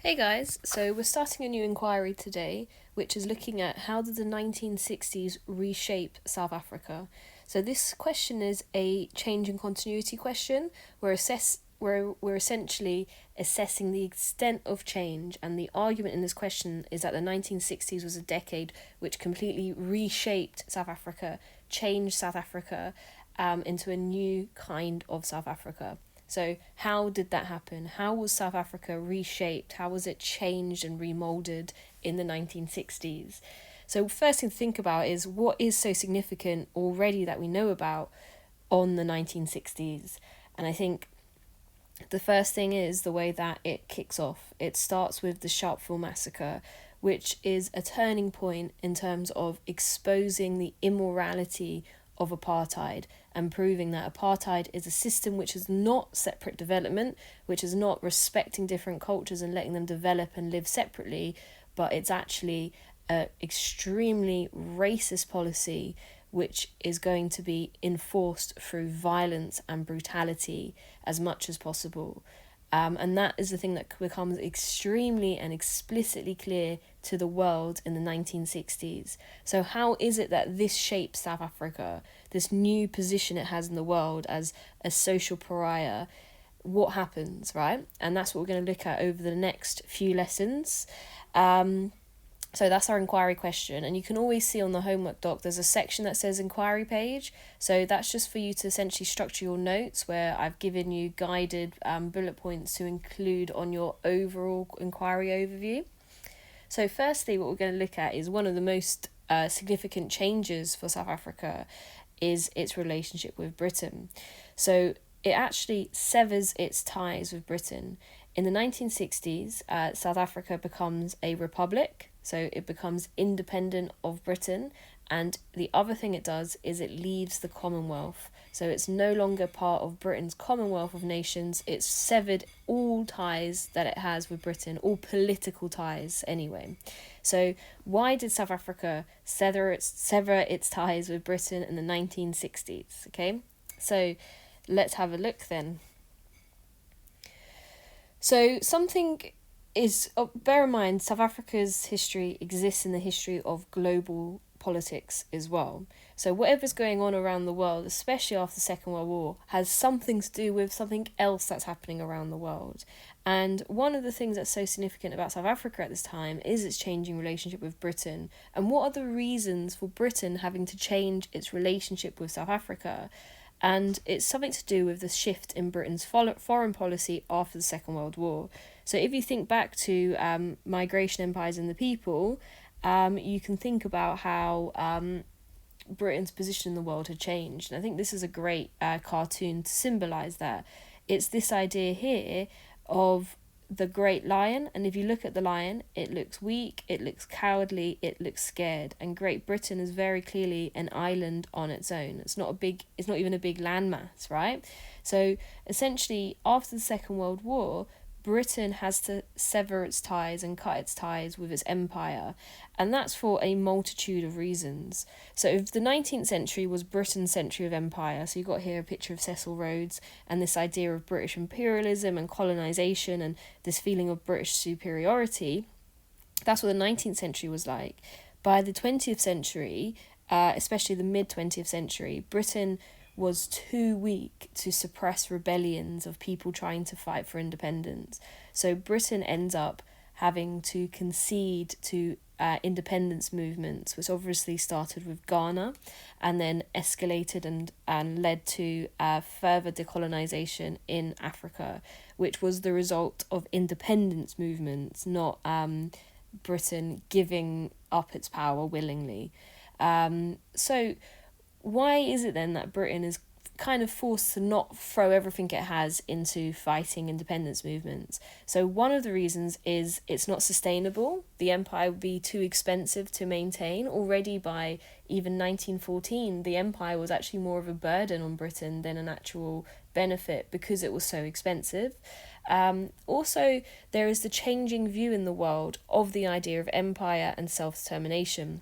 Hey guys, so we're starting a new inquiry today, which is looking at how did the 1960s reshape South Africa. So this question is a change in continuity question. We're essentially assessing the extent of change, and the argument in this question is that the 1960s was a decade which completely reshaped South Africa, changed South Africa into a new kind of South Africa. So, how did that happen? How was South Africa reshaped? How was it changed and remolded in the 1960s? So, first thing to think about is what is so significant already that we know about on the 1960s. And I think the first thing is the way that it kicks off. It starts with the Sharpeville massacre, which is a turning point in terms of exposing the immorality of apartheid and proving that apartheid is a system which is not separate development, which is not respecting different cultures and letting them develop and live separately, but it's actually an extremely racist policy which is going to be enforced through violence and brutality as much as possible. And that is the thing that becomes extremely and explicitly clear to the world in the 1960s. So, how is it that this shapes South Africa, this new position it has in the world as a social pariah? What happens, right? And that's what we're going to look at over the next few lessons. So that's our inquiry question, and you can always see on the homework doc there's a section that says inquiry page. So that's just for you to essentially structure your notes, where I've given you guided bullet points to include on your overall inquiry overview. So firstly, what we're going to look at is one of the most significant changes for South Africa is its relationship with Britain. So it actually severs its ties with Britain. In the 1960s, South Africa becomes a republic, so it becomes independent of Britain, and the other thing it does is it leaves the Commonwealth. So it's no longer part of Britain's Commonwealth of Nations. It's severed all ties that it has with Britain, all political ties anyway. So why did South Africa sever its ties with Britain in the 1960s? Okay, so let's have a look then. So something is, bear in mind, South Africa's history exists in the history of global politics as well. So whatever's going on around the world, especially after the Second World War, has something to do with something else that's happening around the world. And one of the things that's so significant about South Africa at this time is its changing relationship with Britain. And what are the reasons for Britain having to change its relationship with South Africa? And it's something to do with the shift in Britain's foreign policy after the Second World War. So if you think back to Migration, Empires and the People, you can think about how Britain's position in the world had changed. And I think this is a great cartoon to symbolise that. It's this idea here of the great lion, and if you look at the lion, it looks weak, it looks cowardly, it looks scared, and Great Britain is very clearly an island on its own. It's not even a big landmass, right? So essentially, after the Second World War, Britain has to sever its ties and cut its ties with its empire, and that's for a multitude of reasons. So if the 19th century was Britain's century of empire, so you've got here a picture of Cecil Rhodes and this idea of British imperialism and colonisation and this feeling of British superiority, that's what the 19th century was like. By the 20th century, especially the mid-20th century, Britain was too weak to suppress rebellions of people trying to fight for independence. So Britain ends up having to concede to independence movements, which obviously started with Ghana and then escalated and led to further decolonisation in Africa, which was the result of independence movements, not Britain giving up its power willingly. So why is it then that Britain is kind of forced to not throw everything it has into fighting independence movements? So one of the reasons is it's not sustainable. The empire would be too expensive to maintain. Already by even 1914, the empire was actually more of a burden on Britain than an actual benefit because it was so expensive. Also, there is the changing view in the world of the idea of empire and self-determination.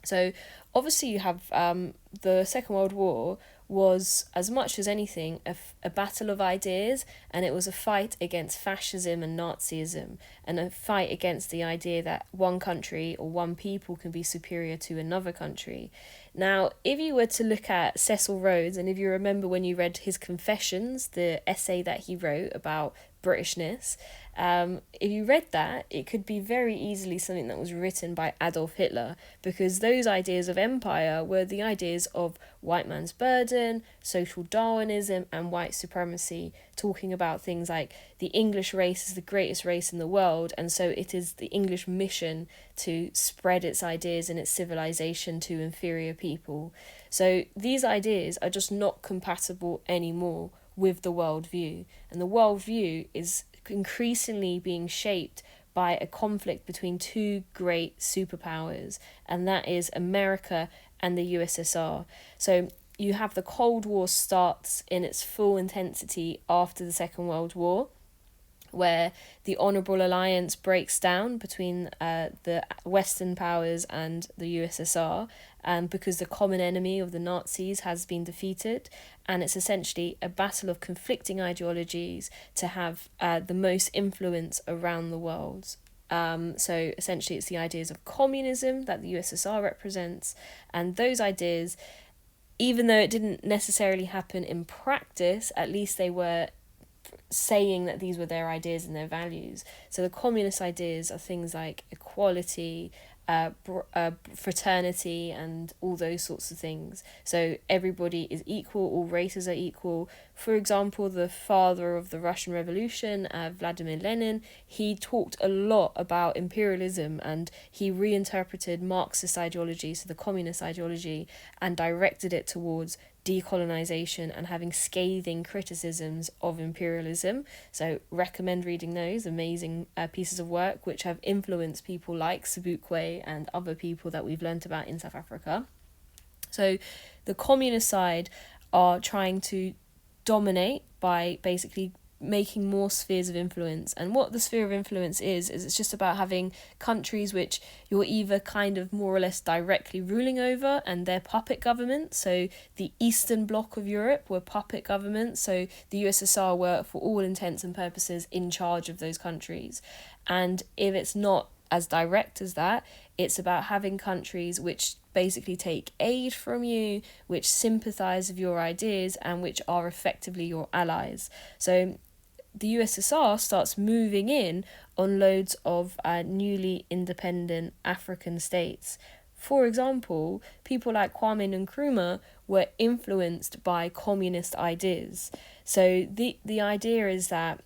So obviously you have the Second World War was, as much as anything, a battle of ideas, and it was a fight against fascism and Nazism, and a fight against the idea that one country or one people can be superior to another country. Now, if you were to look at Cecil Rhodes, and if you remember when you read his Confessions, the essay that he wrote about Britishness, if you read that, it could be very easily something that was written by Adolf Hitler, because those ideas of empire were the ideas of white man's burden, social Darwinism, and white supremacy, talking about things like the English race is the greatest race in the world, and so it is the English mission to spread its ideas and its civilization to inferior people. So these ideas are just not compatible anymore with the worldview, and the worldview is increasingly being shaped by a conflict between two great superpowers, and that is America and the USSR. So you have the Cold War starts in its full intensity after the Second World War, where the Honourable Alliance breaks down between the Western powers and the USSR, because the common enemy of the Nazis has been defeated, and it's essentially a battle of conflicting ideologies to have the most influence around the world. So essentially it's the ideas of communism that the USSR represents, and those ideas, even though it didn't necessarily happen in practice, at least they were saying that these were their ideas and their values. So the communist ideas are things like equality, fraternity, and all those sorts of things. So everybody is equal, all races are equal. For example, the father of the Russian Revolution, Vladimir Lenin, he talked a lot about imperialism, and he reinterpreted Marxist ideology, so the communist ideology, and directed it towards decolonization and having scathing criticisms of imperialism. So recommend reading those amazing pieces of work, which have influenced people like Sobukwe and other people that we've learnt about in South Africa. So the communist side are trying to dominate by basically making more spheres of influence. And what the sphere of influence is it's just about having countries which you're either kind of more or less directly ruling over, and they're puppet governments. So the Eastern Bloc of Europe were puppet governments, so the USSR were, for all intents and purposes, in charge of those countries. And if it's not as direct as that, it's about having countries which basically take aid from you, which sympathise with your ideas, and which are effectively your allies. So the USSR starts moving in on loads of newly independent African states. For example, people like Kwame Nkrumah were influenced by communist ideas. So the idea is that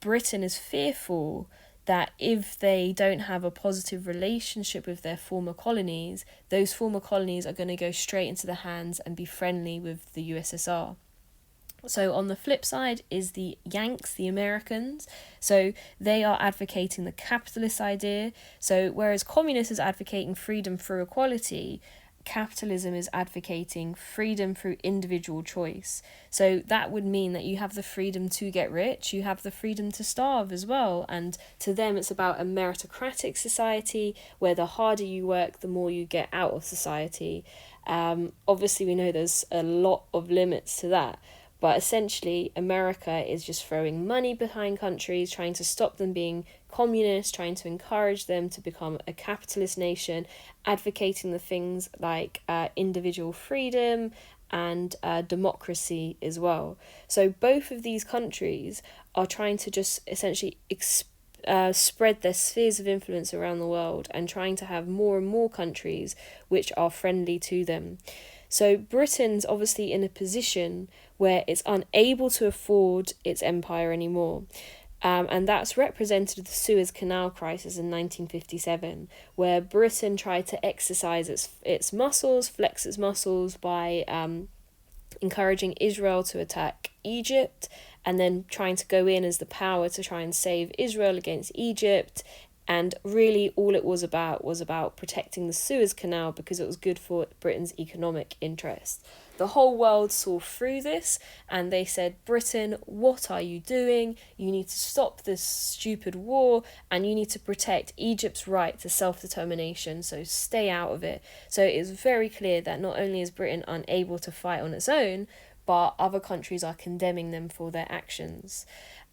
Britain is fearful that if they don't have a positive relationship with their former colonies, those former colonies are going to go straight into the hands and be friendly with the USSR. So on the flip side is the Yanks, the Americans. So they are advocating the capitalist idea. So whereas communists is advocating freedom through equality, capitalism is advocating freedom through individual choice. So that would mean that you have the freedom to get rich, you have the freedom to starve as well. And to them, it's about a meritocratic society where the harder you work, the more you get out of society. Obviously, we know there's a lot of limits to that. But essentially, America is just throwing money behind countries, trying to stop them being communist, trying to encourage them to become a capitalist nation, advocating the things like individual freedom and democracy as well. So both of these countries are trying to just essentially spread their spheres of influence around the world, and trying to have more and more countries which are friendly to them. So Britain's obviously in a position where it's unable to afford its empire anymore. And that's represented with the Suez Canal crisis in 1957, where Britain tried to exercise its muscles, flex its muscles by encouraging Israel to attack Egypt, and then trying to go in as the power to try and save Israel against Egypt, And really all it was about protecting the Suez Canal because it was good for Britain's economic interest. The whole world saw through this and they said, Britain, what are you doing? You need to stop this stupid war and you need to protect Egypt's right to self-determination, so stay out of it. So it is very clear that not only is Britain unable to fight on its own, but other countries are condemning them for their actions.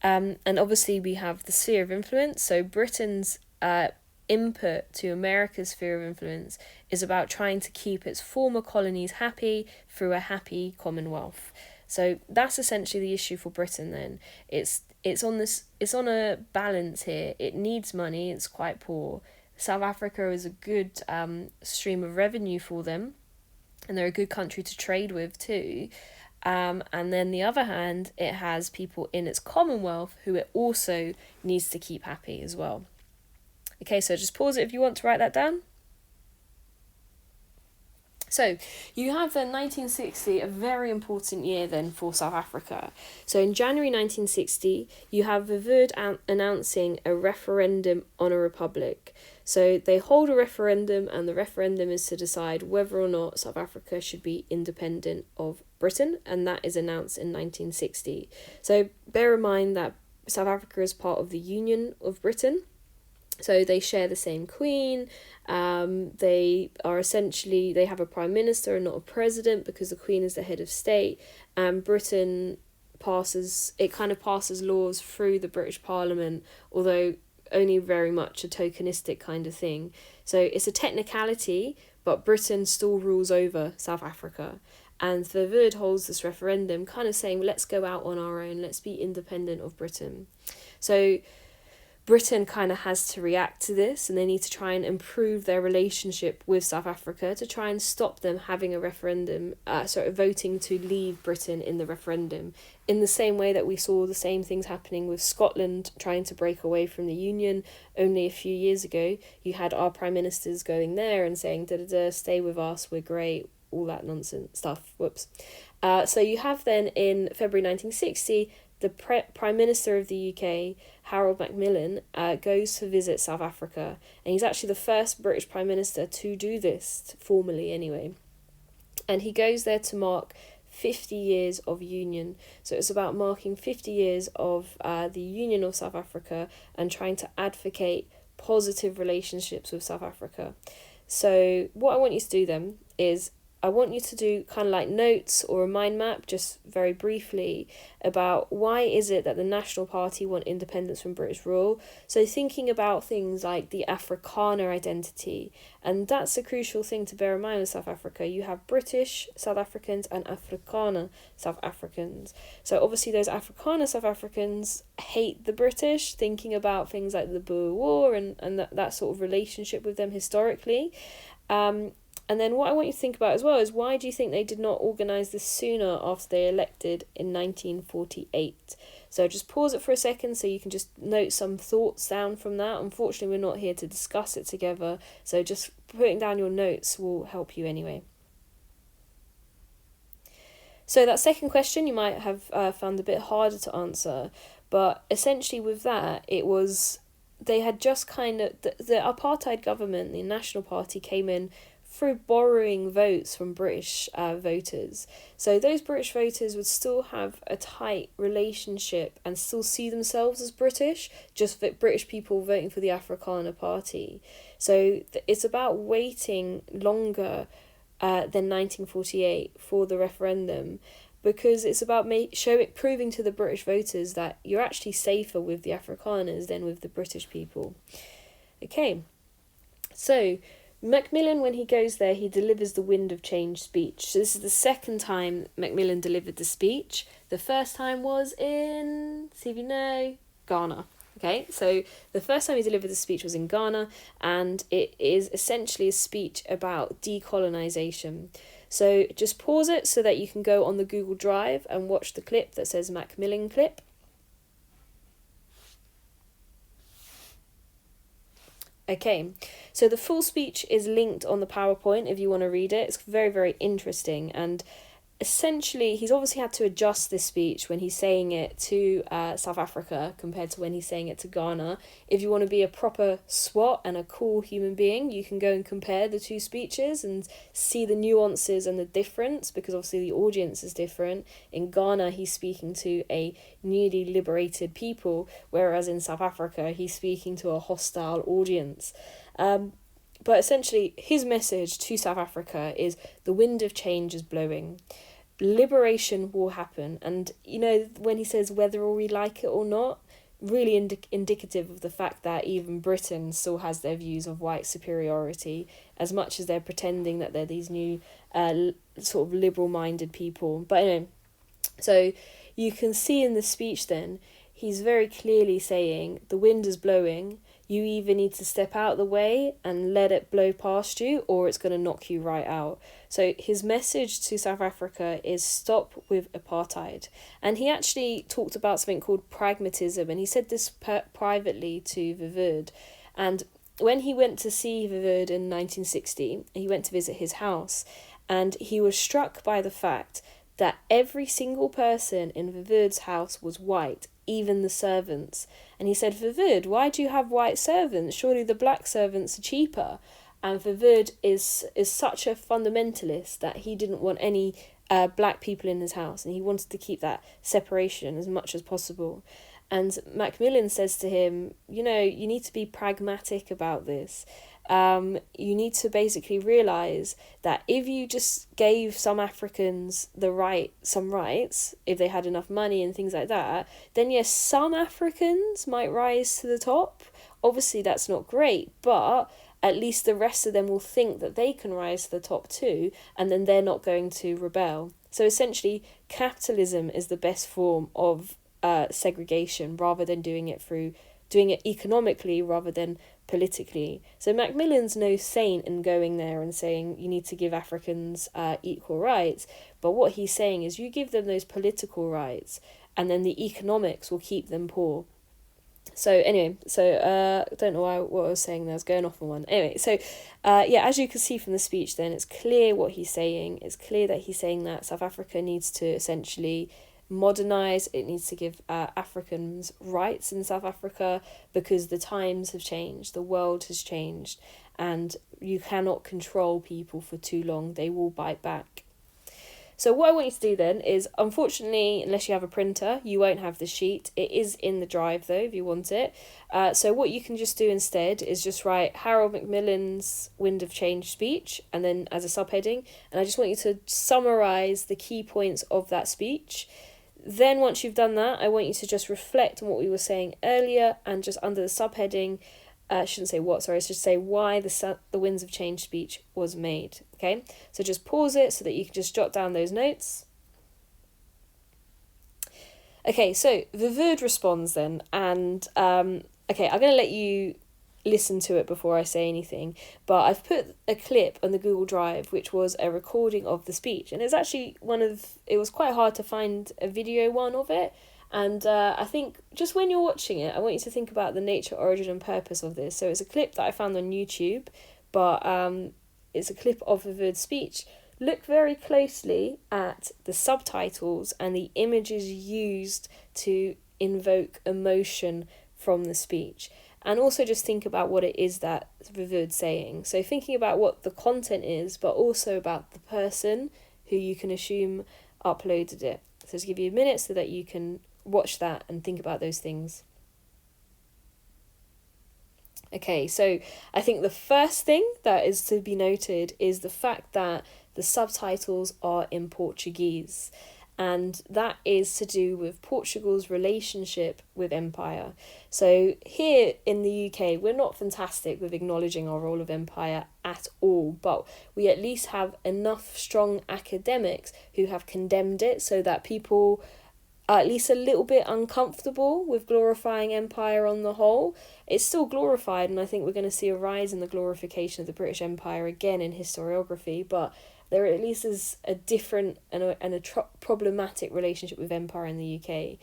And obviously we have the sphere of influence, so Britain's input to America's sphere of influence is about trying to keep its former colonies happy through a happy Commonwealth. So that's essentially the issue for Britain then. It's on a balance here. It needs money, it's quite poor. South Africa is a good stream of revenue for them, and they're a good country to trade with too. And then the other hand, it has people in its Commonwealth who it also needs to keep happy as well. Okay, so just pause it if you want to write that down. So you have then 1960, a very important year then for South Africa. So in January 1960, you have Verwoerd announcing a referendum on a republic. So they hold a referendum, and the referendum is to decide whether or not South Africa should be independent of Britain, and that is announced in 1960. So bear in mind that South Africa is part of the Union of Britain. So they share the same queen. They have a prime minister and not a president because the queen is the head of state. And Britain passes laws through the British Parliament, although only very much a tokenistic kind of thing. So it's a technicality, but Britain still rules over South Africa. And Verwoerd holds this referendum kind of saying, let's go out on our own, let's be independent of Britain. So Britain kind of has to react to this, and they need to try and improve their relationship with South Africa to try and stop them having a referendum, voting to leave Britain in the referendum. In the same way that we saw the same things happening with Scotland trying to break away from the Union only a few years ago. You had our prime ministers going there and saying, stay with us, we're great, all that nonsense stuff. Whoops. So you have then in February 1960, the Prime Minister of the UK, Harold Macmillan, goes to visit South Africa. And he's actually the first British Prime Minister to do this, formally anyway. And he goes there to mark 50 years of union. So it's about marking 50 years of the union of South Africa and trying to advocate positive relationships with South Africa. So what I want you to do then is I want you to do kind of like notes or a mind map, just very briefly, about why is it that the National Party want independence from British rule. So thinking about things like the Afrikaner identity, and that's a crucial thing to bear in mind with South Africa. You have British South Africans and Afrikaner South Africans. So obviously those Afrikaner South Africans hate the British, thinking about things like the Boer War and that sort of relationship with them historically. And then what I want you to think about as well is, why do you think they did not organise this sooner after they elected in 1948? So just pause it for a second so you can just note some thoughts down from that. Unfortunately, we're not here to discuss it together, so just putting down your notes will help you anyway. So that second question you might have found a bit harder to answer, but essentially with that, it was they had just kind of, the apartheid government, the National Party, came in through borrowing votes from British voters. So those British voters would still have a tight relationship and still see themselves as British, just that British people voting for the Afrikaner Party. So it's about waiting longer than 1948 for the referendum, because it's about proving to the British voters that you're actually safer with the Afrikaners than with the British people. Okay, so Macmillan, when he goes there, he delivers the Wind of Change speech. So this is the second time Macmillan delivered the speech. The first time was in, see if you know, Ghana. Okay, so the first time he delivered the speech was in Ghana, and it is essentially a speech about decolonisation. So just pause it so that you can go on the Google Drive and watch the clip that says Macmillan clip. Okay, so the full speech is linked on the PowerPoint if you want to read it. It's very, very interesting, and essentially, he's obviously had to adjust this speech when he's saying it to South Africa compared to when he's saying it to Ghana. If you want to be a proper SWAT and a cool human being, you can go and compare the two speeches and see the nuances and the difference, because obviously the audience is different. In Ghana, he's speaking to a newly liberated people, whereas in South Africa, he's speaking to a hostile audience. But essentially, his message to South Africa is the wind of change is blowing. Liberation will happen. And, when he says whether we like it or not, really indicative of the fact that even Britain still has their views of white superiority, as much as they're pretending that they're these new sort of liberal-minded people. But anyway, so you can see in the speech then, he's very clearly saying the wind is blowing. You either need to step out of the way and let it blow past you, or it's going to knock you right out. So his message to South Africa is stop with apartheid. And he actually talked about something called pragmatism, and he said this privately to Verwoerd. And when he went to see Verwoerd in 1960, he went to visit his house, and he was struck by the fact that every single person in Verwoerd's house was white, even the servants. And he said, Verwoerd, why do you have white servants? Surely the black servants are cheaper. And Verwoerd is such a fundamentalist that he didn't want any black people in his house, and he wanted to keep that separation as much as possible. And Macmillan says to him, you need to be pragmatic about this. You need to basically realise that if you just gave some Africans some rights, if they had enough money and things like that, then yes, some Africans might rise to the top. Obviously, that's not great, but at least the rest of them will think that they can rise to the top too, and then they're not going to rebel. So essentially, capitalism is the best form of segregation, rather than doing it economically rather than politically. So Macmillan's no saint in going there and saying you need to give Africans equal rights, but what he's saying is you give them those political rights and then the economics will keep them poor. So anyway, I don't know what I was saying there, I was going off on one. Anyway, so as you can see from the speech then, it's clear what he's saying. It's clear that he's saying that South Africa needs to essentially modernise, it needs to give Africans rights in South Africa, because the times have changed, the world has changed, and you cannot control people for too long, they will bite back. So what I want you to do then is, unfortunately, unless you have a printer, you won't have the sheet. It is in the drive though, if you want it. So what you can just do instead is just write Harold Macmillan's Wind of Change speech, and then as a subheading, and I just want you to summarise the key points of that speech. Then once you've done that, I want you to just reflect on what we were saying earlier, and just under the subheading, I shouldn't say what, sorry, it's just say why the Winds of Change speech was made, okay? So just pause it so that you can just jot down those notes. Okay, so Verwoerd responds then, and I'm going to let you listen to it before I say anything, but I've put a clip on the Google Drive which was a recording of the speech, and it's actually it was quite hard to find a video one of it, and I think just when you're watching it, I want you to think about the nature, origin and purpose of this. So it's a clip that I found on YouTube, but it's a clip of Verwoerd's speech. Look very closely at the subtitles and the images used to invoke emotion from the speech. And also just think about what it is that Verwoerd's saying. So thinking about what the content is, but also about the person who you can assume uploaded it. So just give you a minute so that you can watch that and think about those things. Okay, so I think the first thing that is to be noted is the fact that the subtitles are in Portuguese. And that is to do with Portugal's relationship with empire. So here in the UK, we're not fantastic with acknowledging our role of empire at all, but we at least have enough strong academics who have condemned it so that people are at least a little bit uncomfortable with glorifying empire on the whole. It's still glorified, and I think we're going to see a rise in the glorification of the British Empire again in historiography, but there at least is a different and a problematic relationship with empire in the UK.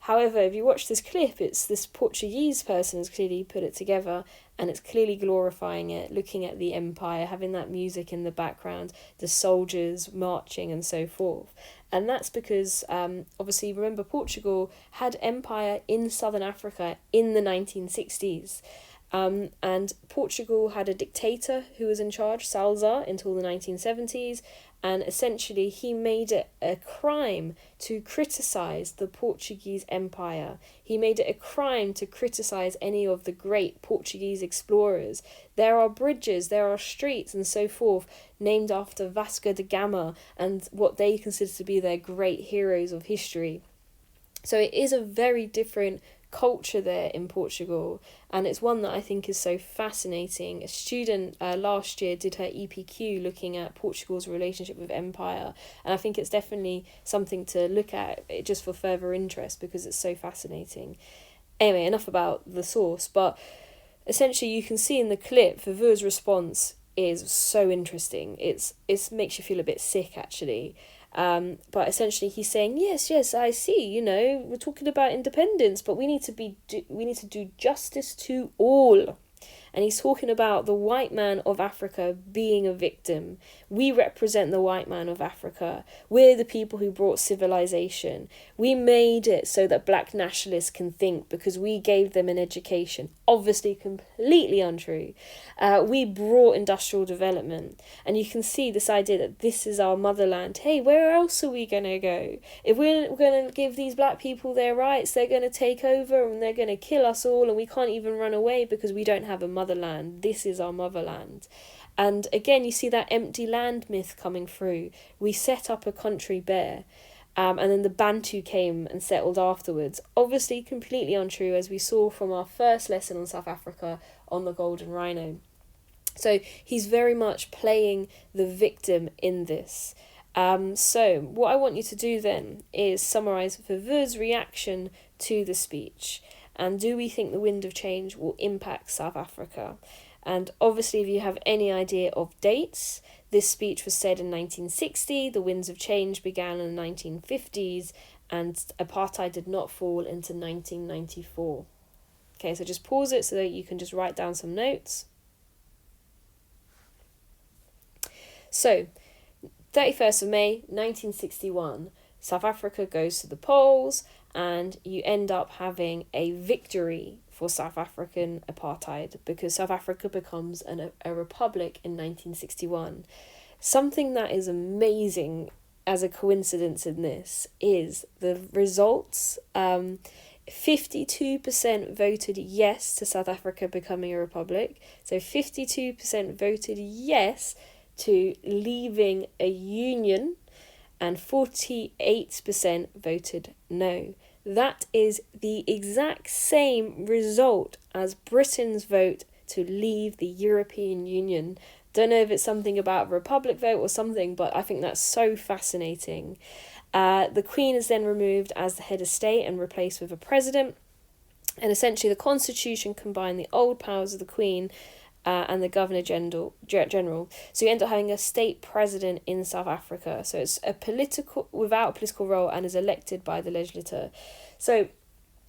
However, if you watch this clip, it's this Portuguese person has clearly put it together, and it's clearly glorifying it, looking at the empire, having that music in the background, the soldiers marching and so forth. And that's because, obviously, remember, Portugal had empire in southern Africa in the 1960s. And Portugal had a dictator who was in charge, Salazar, until the 1970s, and essentially he made it a crime to criticise the Portuguese Empire. He made it a crime to criticise any of the great Portuguese explorers. There are bridges, there are streets and so forth named after Vasco da Gama and what they consider to be their great heroes of history. So it is a very different culture there in Portugal, and it's one that I think is so fascinating. A student last year did her EPQ looking at Portugal's relationship with empire, and I think it's definitely something to look at just for further interest because it's so fascinating. Anyway, enough about the source, but essentially you can see in the clip Verwoerd's response is so interesting. It makes you feel a bit sick actually. But essentially he's saying, yes, I see, we're talking about independence, but we need to do justice to all. And he's talking about the white man of Africa being a victim. We represent the white man of Africa. We're the people who brought civilization. We made it so that black nationalists can think because we gave them an education. Obviously completely untrue. We brought industrial development. And you can see this idea that this is our motherland. Hey, where else are we going to go? If we're going to give these black people their rights, they're going to take over and they're going to kill us all, and we can't even run away because we don't have a motherland. This is our motherland. And again, you see that empty land myth coming through. We set up a country bare, and then the Bantu came and settled afterwards. Obviously completely untrue, as we saw from our first lesson on South Africa on the Golden Rhino. So he's very much playing the victim in this. So what I want you to do then is summarise Verwoerd's reaction to the speech. And do we think the wind of change will impact South Africa? And obviously, if you have any idea of dates, this speech was said in 1960, the winds of change began in the 1950s, and apartheid did not fall into 1994. Okay, so just pause it so that you can just write down some notes. So, 31st of May, 1961, South Africa goes to the polls, and you end up having a victory for South African apartheid because South Africa becomes a republic in 1961. Something that is amazing as a coincidence in this is the results. 52% voted yes to South Africa becoming a republic. So 52% voted yes to leaving a union, and 48% voted no. That is the exact same result as Britain's vote to leave the European Union. Don't know if it's something about a republic vote or something, but I think that's so fascinating. The Queen is then removed as the head of state and replaced with a president. And essentially the constitution combined the old powers of the Queen and the Governor General. So you end up having a state president in South Africa. So it's without a political role and is elected by the legislature. So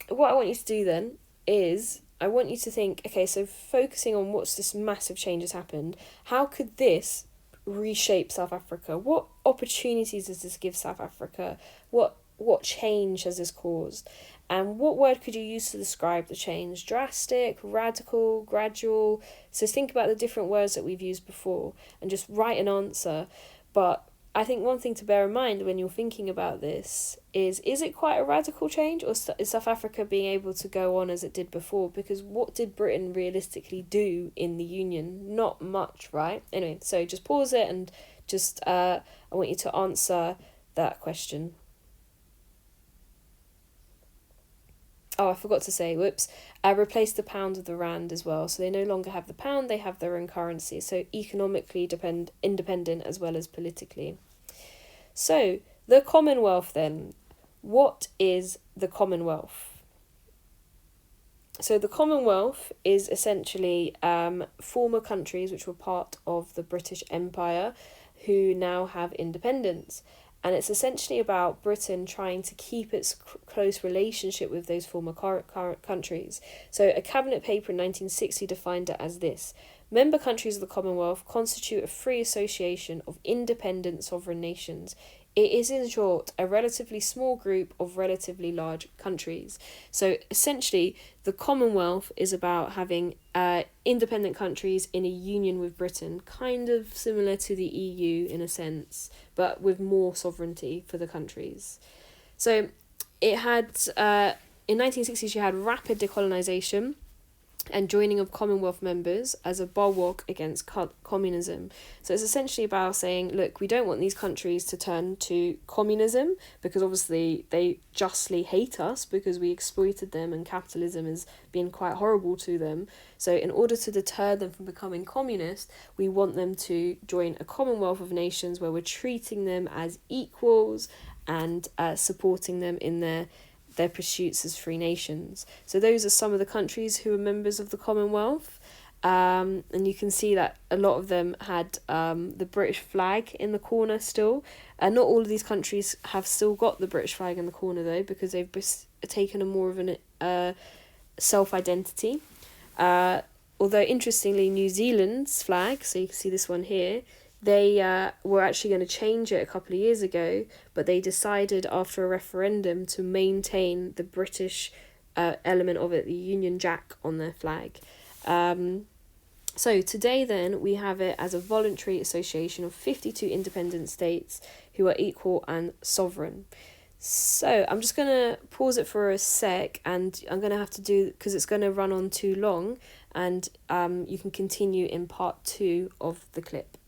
what I want you to do then is I want you to think, okay, so focusing on what's this massive change has happened, how could this reshape South Africa? What opportunities does this give South Africa? What change has this caused? And what word could you use to describe the change? Drastic, radical, gradual? So think about the different words that we've used before and just write an answer. But I think one thing to bear in mind when you're thinking about this is it quite a radical change, or is South Africa being able to go on as it did before? Because what did Britain realistically do in the Union? Not much, right? Anyway, so just pause it and just I want you to answer that question. Oh, I forgot to say, replace the pound with the rand as well. So they no longer have the pound, they have their own currency. So economically independent as well as politically. So the Commonwealth then. What is the Commonwealth? So the Commonwealth is essentially former countries which were part of the British Empire who now have independence. and it's essentially about Britain trying to keep its close relationship with those former current countries. So a cabinet paper in 1960 defined it as this: member countries of the Commonwealth constitute a free association of independent sovereign nations. It is, in short, a relatively small group of relatively large countries. So essentially, the Commonwealth is about having independent countries in a union with Britain, kind of similar to the EU in a sense, but with more sovereignty for the countries. So it had, in 1960s, you had rapid decolonisation and joining of Commonwealth members as a bulwark against communism. So it's essentially about saying, look, we don't want these countries to turn to communism, because obviously they justly hate us because we exploited them and capitalism has been quite horrible to them. So in order to deter them from becoming communist, we want them to join a Commonwealth of nations where we're treating them as equals and supporting them in their pursuits as free nations. So those are some of the countries who are members of the Commonwealth. And you can see that a lot of them had the British flag in the corner still. Not all of these countries have still got the British flag in the corner though, because they've taken a more of an self-identity. Although interestingly, New Zealand's flag, so you can see this one here, they were actually going to change it a couple of years ago, but they decided after a referendum to maintain the British element of it, the Union Jack, on their flag. So today then we have it as a voluntary association of 52 independent states who are equal and sovereign. So I'm just going to pause it for a sec, and I'm going to have to do, because it's going to run on too long, and you can continue in part 2 of the clip.